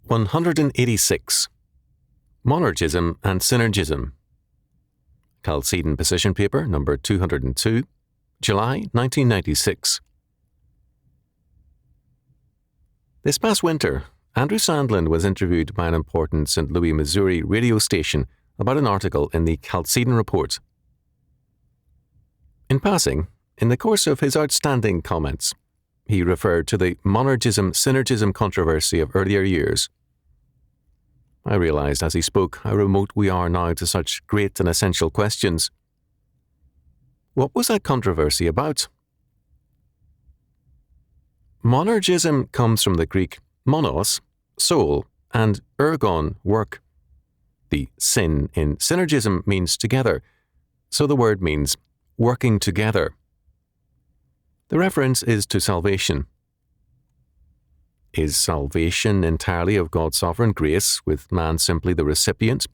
186. Monergism and Synergism. Chalcedon Position Paper, number 202, July 1996. This past winter, Andrew Sandlin was interviewed by an important St. Louis, Missouri radio station about an article in the Chalcedon Report. In passing, in the course of his outstanding comments, he referred to the Monergism-Synergism controversy of earlier years. I realized as he spoke how remote we are now to such great and essential questions. What was that controversy about? Monergism comes from the Greek monos, soul, and ergon, work. The sin in synergism means together, so the word means working together. The reference is to salvation. Is salvation entirely of God's sovereign grace, with man simply the recipient?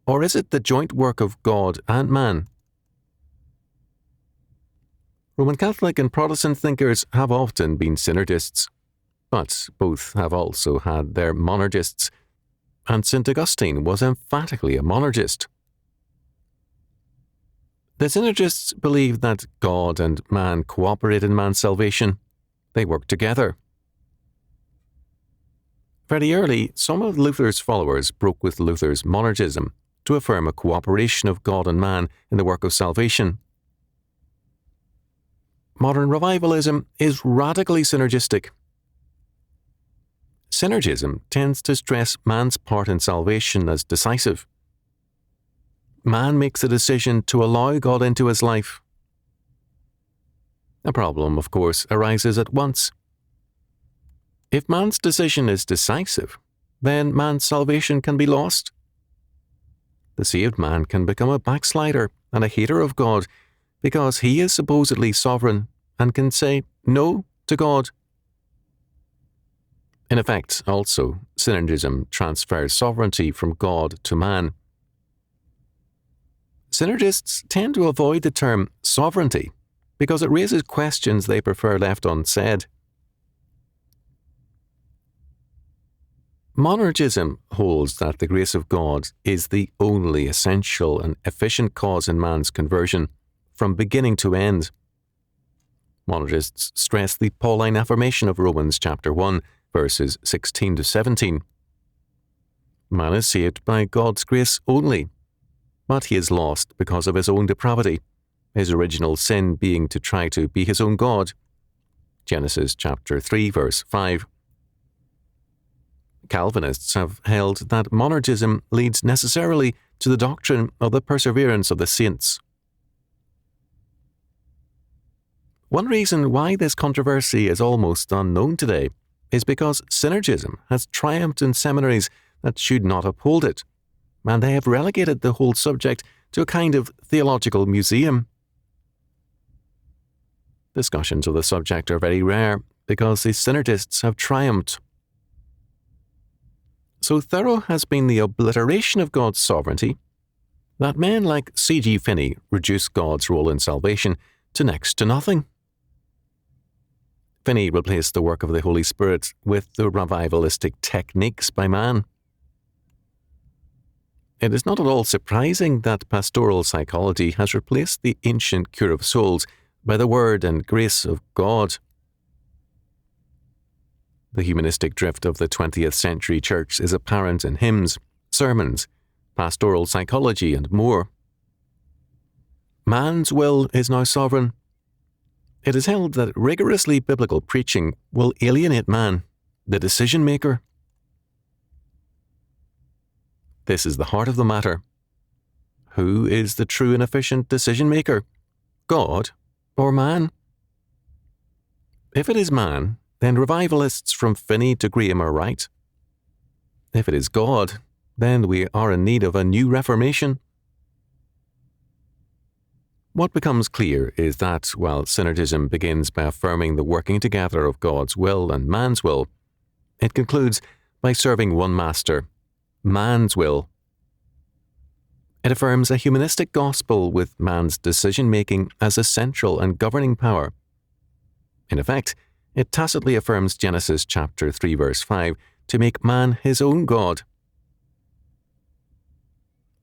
Or is it the joint work of God and man? Roman Catholic and Protestant thinkers have often been synergists, but both have also had their monergists, and St. Augustine was emphatically a monergist. The synergists believed that God and man cooperate in man's salvation. They work together. Very early, some of Luther's followers broke with Luther's monergism to affirm a cooperation of God and man in the work of salvation. Modern revivalism is radically synergistic. Synergism tends to stress man's part in salvation as decisive. Man makes a decision to allow God into his life. A problem, of course, arises at once. If man's decision is decisive, then man's salvation can be lost. The saved man can become a backslider and a hater of God because he is supposedly sovereign and can say no to God. In effect, also, synergism transfers sovereignty from God to man. Synergists tend to avoid the term sovereignty because it raises questions they prefer left unsaid. Monergism holds that the grace of God is the only essential and efficient cause in man's conversion, from beginning to end. Monergists stress the Pauline affirmation of Romans chapter 1, verses 16 to 17. Man is saved by God's grace only, but he is lost because of his own depravity, his original sin being to try to be his own God. Genesis chapter 3, verse 5. Calvinists have held that monergism leads necessarily to the doctrine of the perseverance of the saints. One reason why this controversy is almost unknown today is because synergism has triumphed in seminaries that should not uphold it, and they have relegated the whole subject to a kind of theological museum. Discussions of the subject are very rare because the synergists have triumphed. So thorough has been the obliteration of God's sovereignty that men like C.G. Finney reduce God's role in salvation to next to nothing. Finney replaced the work of the Holy Spirit with the revivalistic techniques by man. It is not at all surprising that pastoral psychology has replaced the ancient cure of souls by the word and grace of God. The humanistic drift of the 20th century church is apparent in hymns, sermons, pastoral psychology, and more. Man's will is now sovereign. It is held that rigorously biblical preaching will alienate man, the decision maker. This is the heart of the matter. Who is the true and efficient decision maker? God or man? If it is man, then revivalists from Finney to Graham are right. If it is God, then we are in need of a new reformation. What becomes clear is that while synergism begins by affirming the working together of God's will and man's will, it concludes by serving one master, man's will. It affirms a humanistic gospel with man's decision-making as a central and governing power. In effect, it tacitly affirms Genesis chapter 3 verse 5 to make man his own God.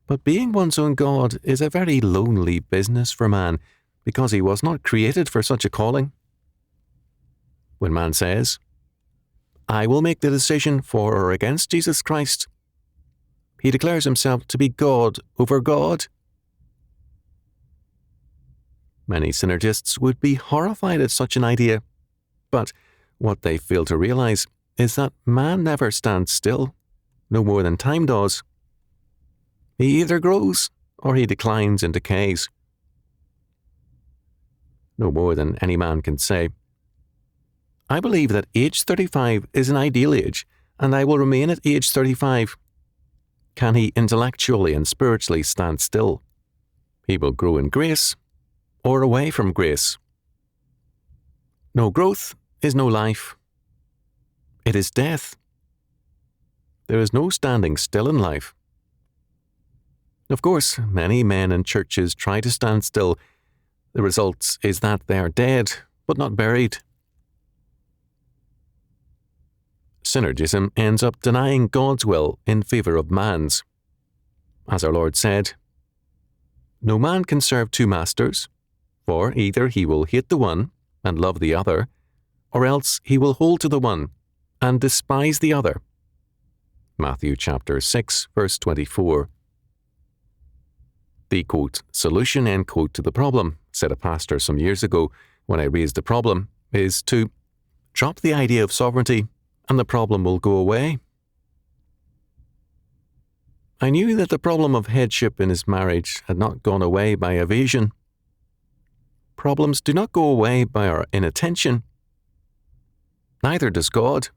But being one's own God is a very lonely business for man, because he was not created for such a calling. When man says, "I will make the decision for or against Jesus Christ," he declares himself to be God over God. Many synergists would be horrified at such an idea, but what they fail to realize is that man never stands still, no more than time does. He either grows or he declines and decays. No more than any man can say, "I believe that age 35 is an ideal age, and I will remain at age 35. Can he intellectually and spiritually stand still? He will grow in grace or away from grace. No growth is no life. It is death. There is no standing still in life. Of course, many men and churches try to stand still. The result is that they are dead, but not buried. Synergism ends up denying God's will in favor of man's. As our Lord said, "No man can serve two masters, for either he will hate the one and love the other, or else he will hold to the one and despise the other." Matthew chapter 6, verse 24. The, quote, "solution," end quote, to the problem, said a pastor some years ago when I raised the problem, is to drop the idea of sovereignty and the problem will go away. I knew that the problem of headship in his marriage had not gone away by evasion. Problems do not go away by our inattention. Neither does God.